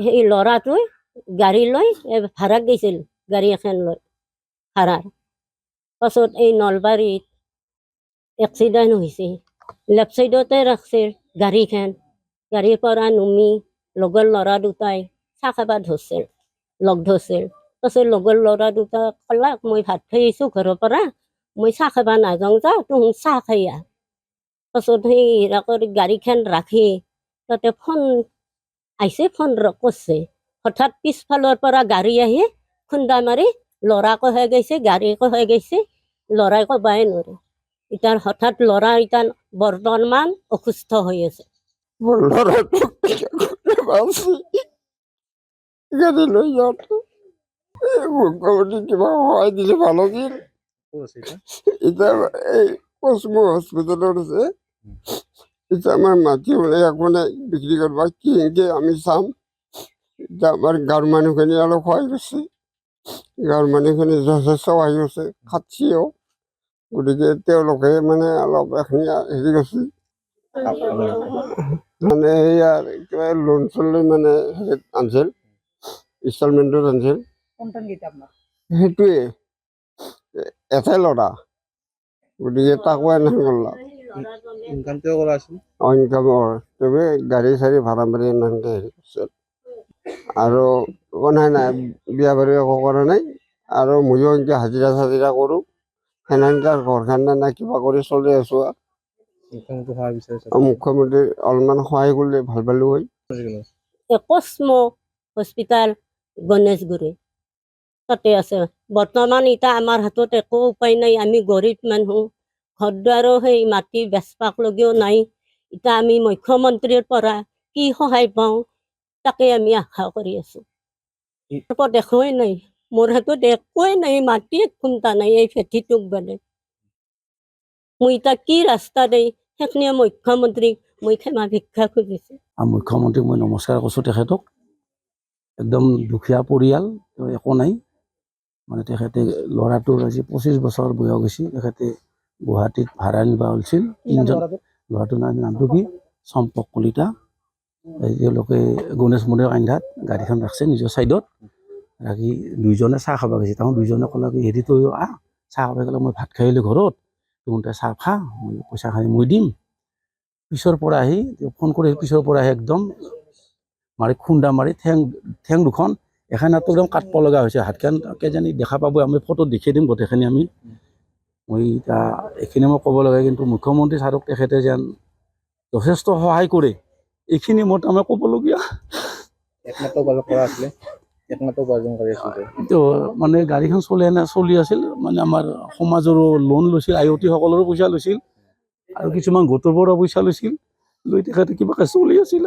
সেই ল'ৰাটোৱে গাড়ী লৈ ভাড়াত গৈছিল, গাড়ী এখন লৈ ভাড়াৰ। পাছত এই নলবাৰীত এক্সিডেণ্ট হৈছে, লেফ্ট চাইডতে ৰাখছিল গাড়ীখন। গাড়ীৰ পৰা নুমি লগৰ ল'ৰা দুটাই চাহ খাব ধৰিছিল, লগ ধৰিছিল। পাছত লগৰ ল'ৰা দুটা ক'লাক, মই ভাত খাই আহিছোঁ ঘৰৰ পৰা, মই চাহ খাব নাযাওঁ, যা তুহুন চাহ খাই আহ। পাছত সেই গাড়ীখন ৰাখি তাতে ফোন আহিছে, ফোন কৰিছে। হঠাৎ পিছফালৰ পৰা গাড়ী আহি খুন্দা মাৰি ল'ৰাকো হৈ গৈছে, গাড়ীকো হৈ গৈছে, ল'ৰাই ক'বাই নোৱাৰে। এতিয়া হঠাৎ ল'ৰা এতিয়া বৰ্তমান অসুস্থ হৈ আছে। মোৰ ল'ৰাটোক গাড়ী লৈ যাওঁতে মুখ্যমন্ত্ৰী কিবা সহায় দিলে ভাল আছিল। এতিয়া এই কসমো হস্পিটেলত আছে। এতিয়া আমাৰ মাটি ওলাই একো নাই বিক্ৰী কৰিব, কি আমি চাম। এতিয়া আমাৰ গাঁৱৰ মানুহখিনি অলপ সহায় কৰিছে, গাঁৱৰ মানুহখিনি যথেষ্ট সহায় কৰিছে, খাটছিও। গতিকে তেওঁলোকে মানে অলপ এখিনি হেৰি কৰিছে, মানে সেয়া কিবা লোন চোন লৈ মানে হেৰিত আনিছিল, ইনষ্টলমেণ্টত আনিছিল। সেইটোৱে এটাই ল'ৰা, গতিকে তাকো এনেকৈ কৰলা। ইনকামটোও কৰা আছিল। ইনকামৰ তবে গাড়ী চাড়ী ভাড়া মাৰি এনেকৈ হেৰি কৰিছে। আৰু নাই নাই বিয়া বাৰু একো কৰা নাই। আৰু ময়ো এনেকৈ হাজিৰা চাজিৰা কৰোঁ, সেনেকৈ ঘৰখন নাই কিবা কৰি চলি আছোঁ। মুখ্যমন্ত্ৰী সহায় বিচাৰিছে। মুখ্যমন্ত্ৰী অলপমান সহায় কৰিলে ভাল পালোঁ হয়। কসমো হস্পিটাল গণেশগুৰি তাতে আছে। বৰ্তমান এতিয়া আমাৰ হাতত একো উপায় নাই, আমি গৰীব মানুহ, ঘৰ দুৱাৰো সেই মাটি বেচবাক লগিও নাই। এতিয়া আমি মুখ্যমন্ত্ৰীৰ পৰা কি সহায় পাওঁ তাকে আমি আশা কৰি আছোঁ। ওপৰত একোৱেই নাই, মোৰ হাতত একোৱেই নাই, মাটি খুন্দা নাই এই ভেটিটোক বাদে। মই এতিয়া কি ৰাস্তা দেই সেইখিনি মুখ্যমন্ত্ৰীক মই ক্ষমা ভিক্ষা খুজিছোঁ। মুখ্যমন্ত্ৰীক মই নমস্কাৰ কৰিছোঁ তেখেতক। একদম দুখীয়া পৰিয়াল, একো নাই। মানে তেখেতে ল'ৰাটোৰ আজি 25 বছৰ বয়স হৈছে। তেখেতে গুৱাহাটীত ভাড়া নিব ওলছিল। ল'ৰাটোৰ নামটো কি চম্পক কলিতা। তেওঁলোকে গণেশ মন্দিৰৰ আন্ধাত গাড়ীখন ৰাখছে নিজৰ ছাইডত ৰাখি দুইজনে চাহ খাব গৈছে। তাহোঁ দুইজনে ক'লে কি হেৰি তই আহ চাহ খাব গ'লে, মই ভাত খাই আহিলোঁ ঘৰত, তহঁতে চাহ খা, মই পইচাখিনি মই দিম। পিছৰ পৰা আহি ফোন কৰি পিছৰ পৰা আহি একদম মাৰি খুন্দা মাৰি ঠেং দুখন এখানাতো একদম কাটব লগা হৈছে। হাতখন কেইজানি দেখা পাব, আমি ফটোত দেখাই দিম গোটেইখিনি আমি। মই এতিয়া এইখিনি মই ক'ব লাগে, কিন্তু মুখ্যমন্ত্ৰী ছাৰক তেখেতে যেন যথেষ্ট সহায় কৰে, এইখিনি মোৰ তাৰমানে ক'বলগীয়া। একমাত্ৰ উপাৰ্জন কৰা আছিলে, একমাত্ৰ উপাৰ্জন কৰি আছিলে। তো মানে গাড়ীখন চলি আছিল, মানে আমাৰ সমাজৰো লোন লৈছিল, আয়তী সকলৰো পইচা লৈছিল, আৰু কিছুমান গোটৰ পৰা পইচা লৈছিল, লৈ তেখেতে কিবাকে চলি আছিল।